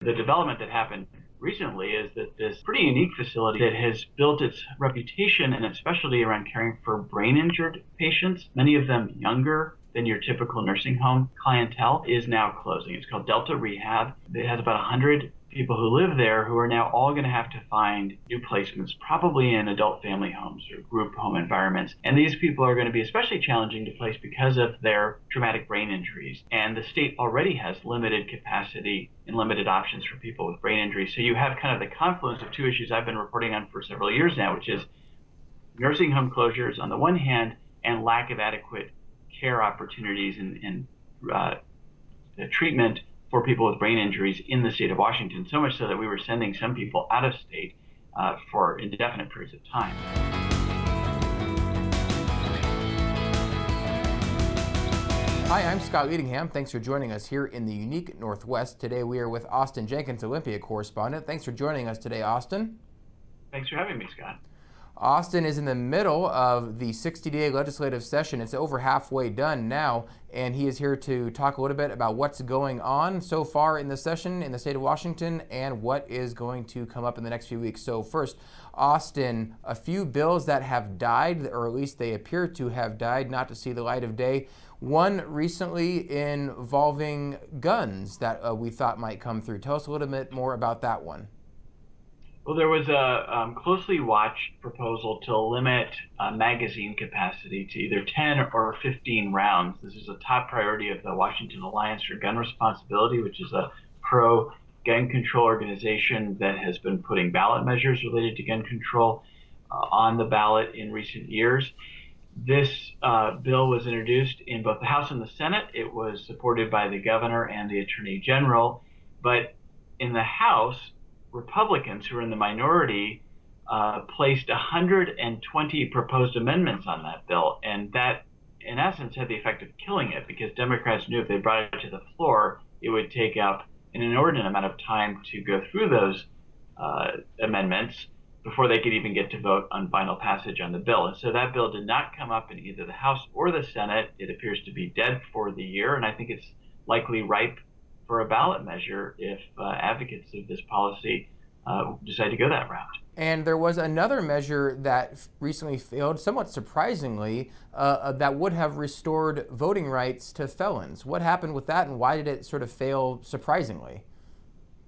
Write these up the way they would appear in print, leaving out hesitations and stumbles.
The development that happened recently is that this pretty unique facility that has built its reputation and its specialty around caring for brain injured patients, many of them younger than your typical nursing home clientele, is now closing. It's called Delta Rehab. It has about 100 people who live there who are now all going to have to find new placements, probably in adult family homes or group home environments. And these people are going to be especially challenging to place because of their traumatic brain injuries. And the state already has limited capacity and limited options for people with brain injuries. So you have kind of the confluence of two issues I've been reporting on for several years now, which is nursing home closures on the one hand and lack of adequate care opportunities and treatment for people with brain injuries in the state of Washington, so much so that we were sending some people out of state for indefinite periods of time. Hi, I'm Scott Leadingham. Thanks for joining us here in the unique Northwest. Today we are with Austin Jenkins, Olympia correspondent. Thanks for joining us today, Austin. Thanks for having me, Scott. Austin is in the middle of the 60-day legislative session. It's over halfway done now, and he is here to talk a little bit about what's going on so far in the session in the state of Washington and what is going to come up in the next few weeks. So first, Austin, a few bills that have died, or at least they appear to have died, not to see the light of day. One recently involving guns that we thought might come through. Tell us a little bit more about that one. Well, there was a closely watched proposal to limit magazine capacity to either 10 or 15 rounds. This is a top priority of the Washington Alliance for Gun Responsibility, which is a pro-gun control organization that has been putting ballot measures related to gun control on the ballot in recent years. This bill was introduced in both the House and the Senate. It was supported by the governor and the attorney general. But in the House, Republicans, who are in the minority, placed 120 proposed amendments on that bill. And that, in essence, had the effect of killing it, because Democrats knew if they brought it to the floor, it would take up an inordinate amount of time to go through those amendments before they could even get to vote on final passage on the bill. And so that bill did not come up in either the House or the Senate. It appears to be dead for the year, and I think it's likely ripe for a ballot measure if advocates of this policy decide to go that route. And there was another measure that recently failed, somewhat surprisingly, that would have restored voting rights to felons. What happened with that, and why did it sort of fail surprisingly?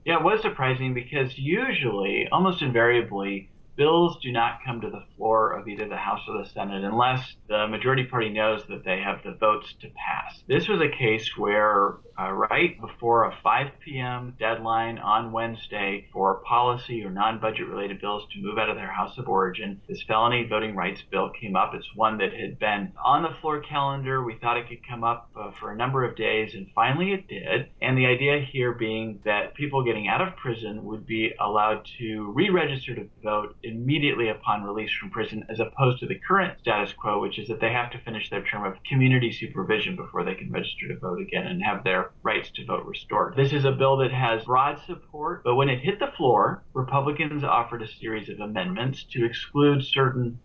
Yeah, it was surprising because usually, almost invariably, bills do not come to the floor of either the House or the Senate unless the majority party knows that they have the votes to pass. This was a case where right before a 5 p.m. deadline on Wednesday for policy or non-budget related bills to move out of their House of origin, this felony voting rights bill came up. It's one that had been on the floor calendar. We thought it could come up for a number of days, and finally it did. And the idea here being that people getting out of prison would be allowed to re-register to vote immediately upon release from prison, as opposed to the current status quo, which is that they have to finish their term of community supervision before they can register to vote again and have their rights to vote restored. This is a bill that has broad support, but when it hit the floor, Republicans offered a series of amendments to exclude certain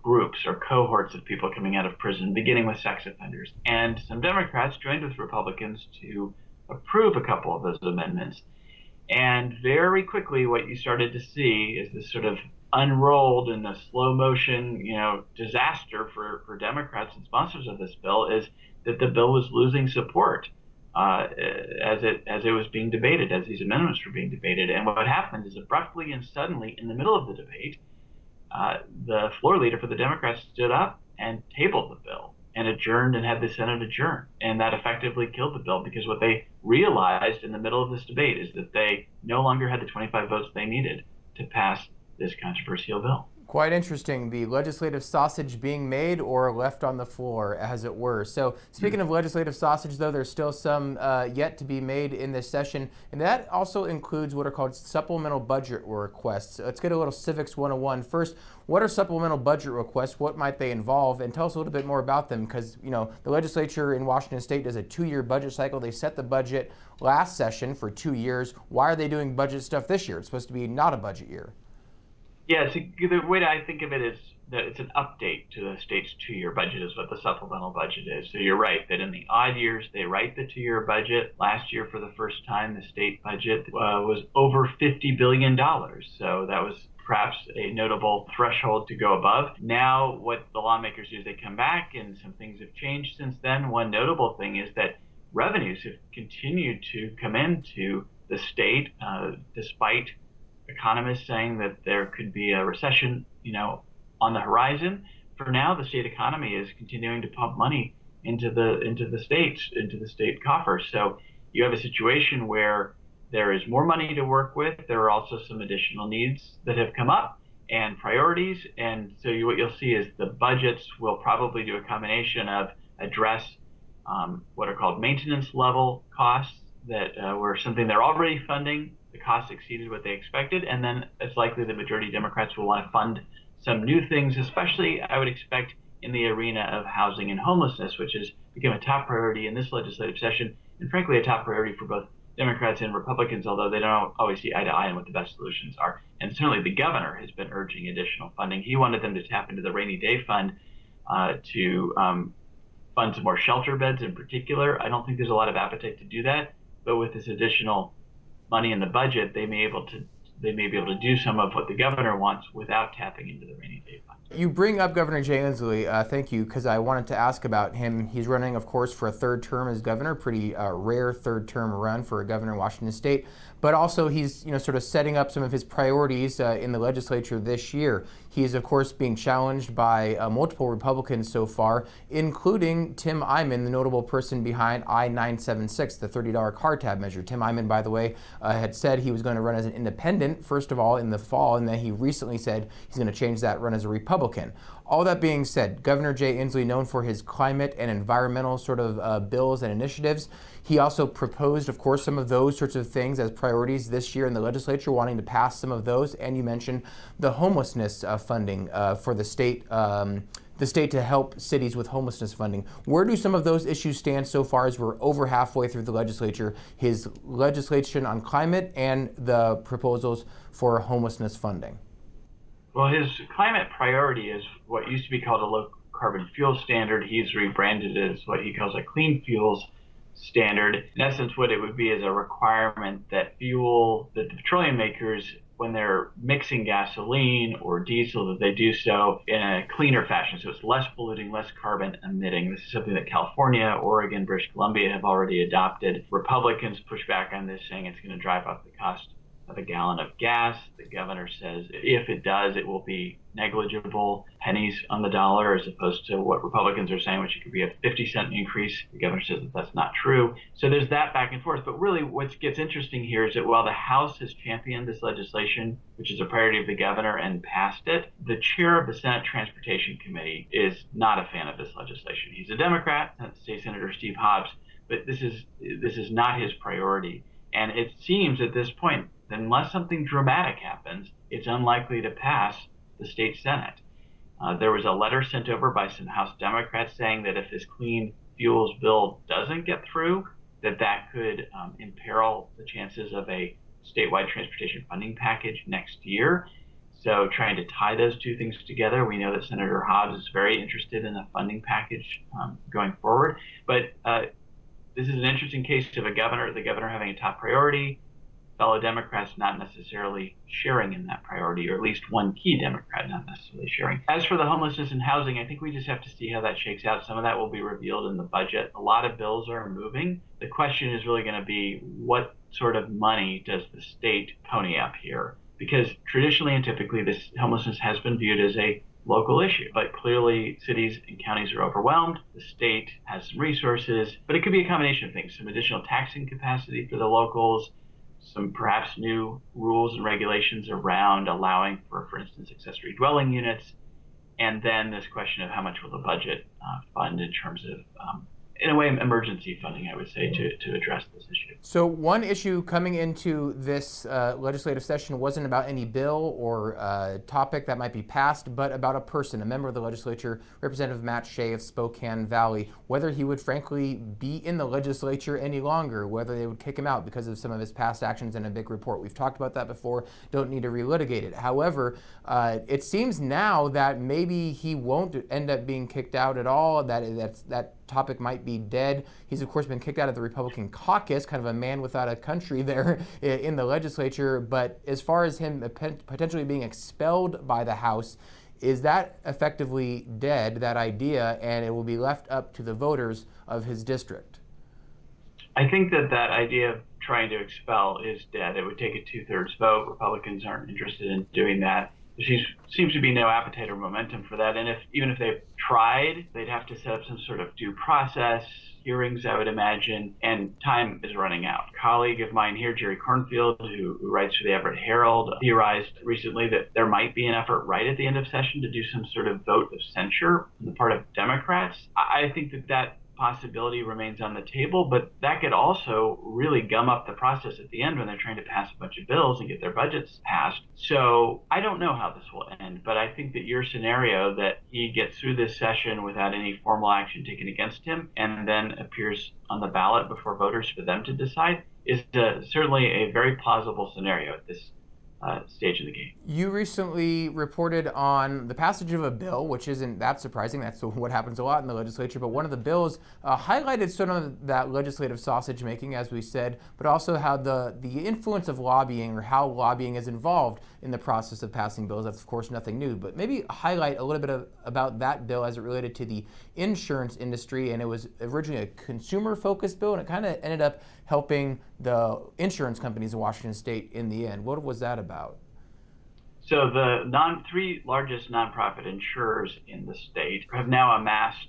groups or cohorts of people coming out of prison, beginning with sex offenders. And some Democrats joined with Republicans to approve a couple of those amendments. And very quickly, what you started to see is this sort of unrolled in a slow motion, disaster for Democrats and sponsors of this bill, is that the bill was losing support as it was being debated, as these amendments were being debated. And what happened is abruptly and suddenly, in the middle of the debate, the floor leader for the Democrats stood up and tabled the bill and adjourned and had the Senate adjourn. And that effectively killed the bill, because what they realized in the middle of this debate is that they no longer had the 25 votes they needed to pass this controversial bill. Quite interesting, the legislative sausage being made or left on the floor, as it were. So speaking of legislative sausage, though, there's still some yet to be made in this session, and that also includes what are called supplemental budget requests. Let's get a little Civics 101. First, what are supplemental budget requests? What might they involve? And tell us a little bit more about them, because the legislature in Washington State does a 2-year budget cycle. They set the budget last session for 2 years. Why are they doing budget stuff this year? It's supposed to be not a budget year. Yeah, the way that I think of it is that it's an update to the state's 2-year budget is what the supplemental budget is. So you're right that in the odd years, they write the 2-year budget. Last year, for the first time, the state budget was over $50 billion. So that was perhaps a notable threshold to go above. Now, what the lawmakers do is they come back, and some things have changed since then. One notable thing is that revenues have continued to come into the state, despite economists saying that there could be a recession, on the horizon. For now, the state economy is continuing to pump money into the state coffers. So you have a situation where there is more money to work with. There are also some additional needs that have come up and priorities. And so what you'll see is the budgets will probably do a combination of address what are called maintenance level costs that were something they're already funding. The costs exceeded what they expected, and then it's likely the majority Democrats will want to fund some new things, especially I would expect in the arena of housing and homelessness, which has become a top priority in this legislative session, and frankly a top priority for both Democrats and Republicans, although they don't always see eye to eye on what the best solutions are. And certainly the governor has been urging additional funding. He wanted them to tap into the rainy day fund to fund some more shelter beds in particular. I don't think there's a lot of appetite to do that, but with this additional money in the budget, they may be able to do some of what the governor wants without tapping into the rainy day fund. You bring up Governor Jay Inslee, thank you, because I wanted to ask about him. He's running, of course, for a third term as governor, pretty rare third term run for a governor in Washington State. But also he's sort of setting up some of his priorities in the legislature this year. He is, of course, being challenged by multiple Republicans so far, including Tim Eyman, the notable person behind I-976, the $30 car tab measure. Tim Eyman, by the way, had said he was going to run as an independent, first of all, in the fall, and then he recently said he's going to change that, run as a Republican. All that being said, Governor Jay Inslee, known for his climate and environmental sort of bills and initiatives, he also proposed, of course, some of those sorts of things as priorities this year in the legislature, wanting to pass some of those. And you mentioned the homelessness funding for the state to help cities with homelessness funding. Where do some of those issues stand so far as we're over halfway through the legislature, his legislation on climate and the proposals for homelessness funding? Well, his climate priority is what used to be called a low carbon fuel standard. He's rebranded it as what he calls a clean fuels standard. In essence, what it would be is a requirement that the petroleum makers, when they're mixing gasoline or diesel, that they do so in a cleaner fashion. So it's less polluting, less carbon emitting. This is something that California, Oregon, British Columbia have already adopted. Republicans push back on this, saying it's going to drive up the cost of a gallon of gas. The governor says if it does, it will be negligible, pennies on the dollar, as opposed to what Republicans are saying, which it could be a 50-cent increase. The governor says that that's not true. So there's that back and forth. But really what gets interesting here is that while the House has championed this legislation, which is a priority of the governor, and passed it, the chair of the Senate Transportation Committee is not a fan of this legislation. He's a Democrat, State Senator Steve Hobbs, but this is not his priority. And it seems at this point, unless something dramatic happens, it's unlikely to pass the state Senate. There was a letter sent over by some House Democrats saying that if this clean fuels bill doesn't get through, that could imperil the chances of a statewide transportation funding package next year. So trying to tie those two things together, we know that Senator Hobbs is very interested in a funding package going forward. But this is an interesting case of the governor having a top priority, fellow Democrats not necessarily sharing in that priority, or at least one key Democrat not necessarily sharing. As for the homelessness and housing, I think we just have to see how that shakes out. Some of that will be revealed in the budget. A lot of bills are moving. The question is really going to be, what sort of money does the state pony up here? Because traditionally and typically, this homelessness has been viewed as a local issue, but clearly cities and counties are overwhelmed. The state has some resources, but it could be a combination of things: some additional taxing capacity for the locals, some perhaps new rules and regulations around allowing for instance, accessory dwelling units, and then this question of how much will the budget fund in terms of in a way, emergency funding, I would say, to address this issue. So one issue coming into this legislative session wasn't about any bill or topic that might be passed, but about a person, a member of the legislature, Representative Matt Shea of Spokane Valley, whether he would frankly be in the legislature any longer, whether they would kick him out because of some of his past actions in a big report. We've talked about that before, don't need to relitigate it. However, it seems now that maybe he won't end up being kicked out at all, that topic might be dead. He's of course been kicked out of the Republican caucus, kind of a man without a country there in the legislature. But as far as him potentially being expelled by the House, is that effectively dead, that idea, and it will be left up to the voters of his district? I think that idea of trying to expel is dead. It would take a 2/3 vote. Republicans aren't interested in doing that. There seems to be no appetite or momentum for that. And even if they tried, they'd have to set up some sort of due process, hearings, I would imagine, and time is running out. A colleague of mine here, Jerry Kornfield, who writes for the Everett Herald, theorized recently that there might be an effort right at the end of session to do some sort of vote of censure on the part of Democrats. I think that possibility remains on the table, but that could also really gum up the process at the end when they're trying to pass a bunch of bills and get their budgets passed. So I don't know how this will end, but I think that your scenario that he gets through this session without any formal action taken against him and then appears on the ballot before voters for them to decide is certainly a very plausible scenario at this stage of the game. You recently reported on the passage of a bill, which isn't that surprising. That's what happens a lot in the legislature. But one of the bills highlighted sort of that legislative sausage making, as we said, but also how the influence of lobbying or how lobbying is involved in the process of passing bills. That's, of course, nothing new. But maybe highlight a little bit about that bill as it related to the insurance industry. And it was originally a consumer-focused bill, and it kind of ended up helping the insurance companies in Washington State in the end. What was that about? So the three largest nonprofit insurers in the state have now amassed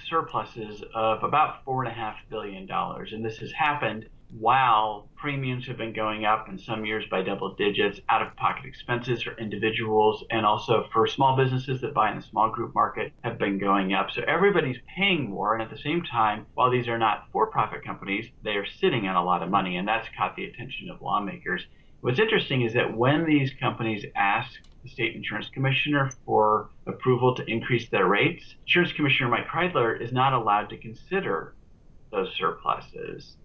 surpluses of about $4.5 billion. And this has happened while premiums have been going up in some years by double digits, out-of-pocket expenses for individuals and also for small businesses that buy in the small group market have been going up. So everybody's paying more. And at the same time, while these are not for-profit companies, they are sitting on a lot of money. And that's caught the attention of lawmakers. What's interesting is that when these companies ask the state insurance commissioner for approval to increase their rates, Insurance Commissioner Mike Kreidler is not allowed to consider those surpluses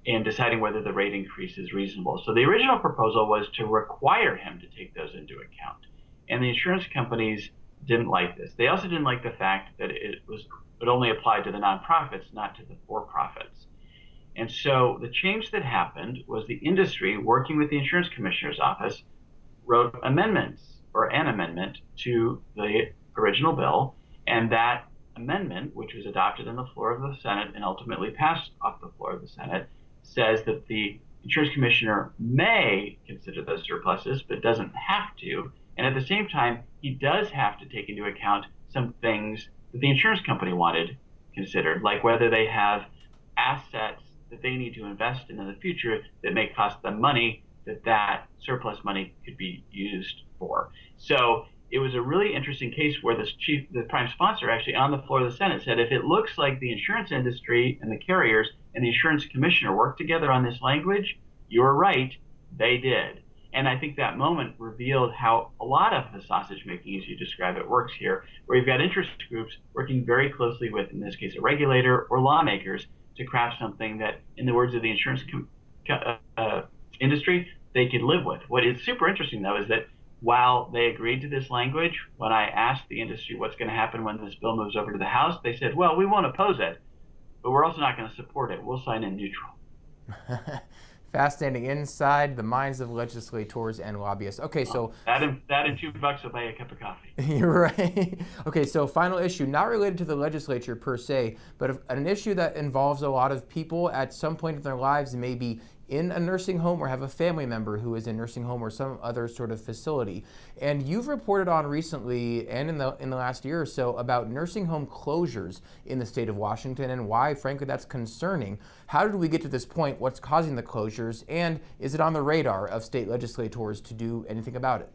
in deciding whether the rate increase is reasonable. So the original proposal was to require him to take those into account. And the insurance companies didn't like this. They also didn't like the fact that it only applied to the nonprofits, not to the for-profits. And so the change that happened was the industry, working with the insurance commissioner's office, wrote amendments or an amendment to the original bill. And that amendment, which was adopted on the floor of the Senate and ultimately passed off the floor of the Senate, says that the insurance commissioner may consider those surpluses, but doesn't have to. And at the same time, he does have to take into account some things that the insurance company wanted considered, like whether they have assets that they need to invest in the future that may cost them money, that surplus money could be used for. So it was a really interesting case where the prime sponsor actually on the floor of the Senate said, if it looks like the insurance industry and the carriers and the insurance commissioner worked together on this language, you're right, they did. And I think that moment revealed how a lot of the sausage making, as you describe it, works here, where you've got interest groups working very closely with, in this case, a regulator or lawmakers to craft something that, in the words of the insurance industry, they could live with. What is super interesting, though, is that while they agreed to this language, when I asked the industry what's going to happen when this bill moves over to the House, they said, well, we won't oppose it, but we're also not going to support it. We'll sign in neutral. Fascinating. Inside the minds of legislators and lobbyists. Okay, so that and $2 will buy a cup of coffee. You're right. Okay, so final issue, not related to the legislature per se, but an issue that involves a lot of people at some point in their lives, maybe in a nursing home or have a family member who is in a nursing home or some other sort of facility. And you've reported on recently and in the last year or so about nursing home closures in the state of Washington and why, frankly, that's concerning. How did we get to this point? What's causing the closures? And is it on the radar of state legislators to do anything about it?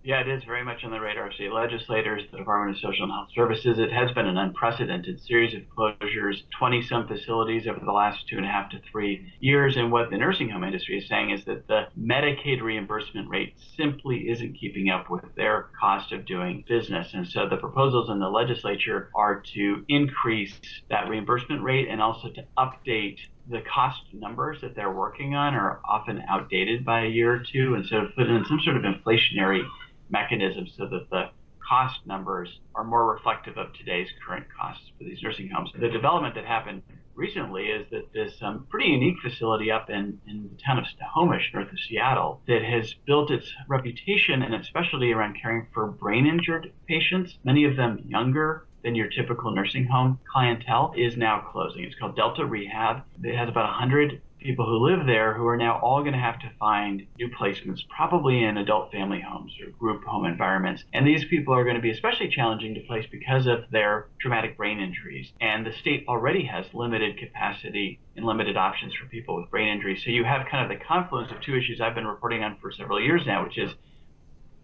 Yeah, it is very much on the radar of state legislators, the Department of Social and Health Services. It has been an unprecedented series of closures, 20-some facilities over the last 2.5 to 3 years. And what the nursing home industry is saying is that the Medicaid reimbursement rate simply isn't keeping up with their cost of doing business. And so the proposals in the legislature are to increase that reimbursement rate and also to update the cost numbers that they're working on are often outdated by a year or two. And so put in some sort of inflationary mechanism so that the cost numbers are more reflective of today's current costs for these nursing homes. The development that happened recently is that this pretty unique facility up in the town of Snohomish, north of Seattle, that has built its reputation and its specialty around caring for brain injured patients, many of them younger than your typical nursing home clientele, is now closing. It's called Delta Rehab. It has about 100 people who live there who are now all going to have to find new placements, probably in adult family homes or group home environments. And these people are going to be especially challenging to place because of their traumatic brain injuries. And the state already has limited capacity and limited options for people with brain injuries. So you have kind of the confluence of two issues I've been reporting on for several years now, which is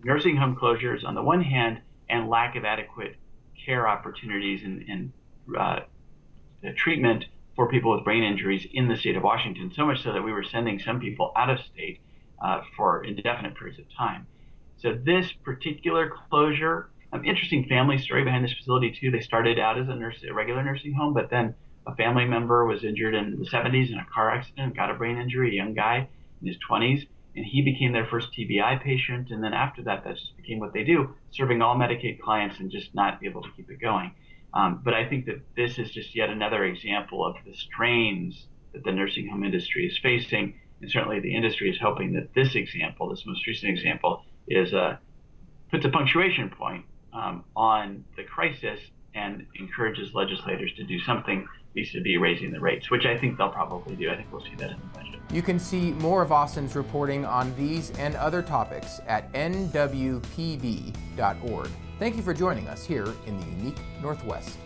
nursing home closures on the one hand and lack of adequate care opportunities and treatment for people with brain injuries in the state of Washington, so much so that we were sending some people out of state for indefinite periods of time. So this particular closure, interesting family story behind this facility too. They started out as a regular nursing home, but then a family member was injured in the 70s in a car accident, got a brain injury, a young guy in his 20s, and he became their first TBI patient. And then after that, that just became what they do, serving all Medicaid clients and just not able to keep it going. But I think that this is just yet another example of the strains that the nursing home industry is facing. And certainly the industry is hoping that this example, this most recent example, puts a punctuation point on the crisis and encourages legislators to do something vis-a-vis raising the rates, which I think they'll probably do. I think we'll see that in the budget. You can see more of Austin's reporting on these and other topics at nwpb.org. Thank you for joining us here in the unique Northwest.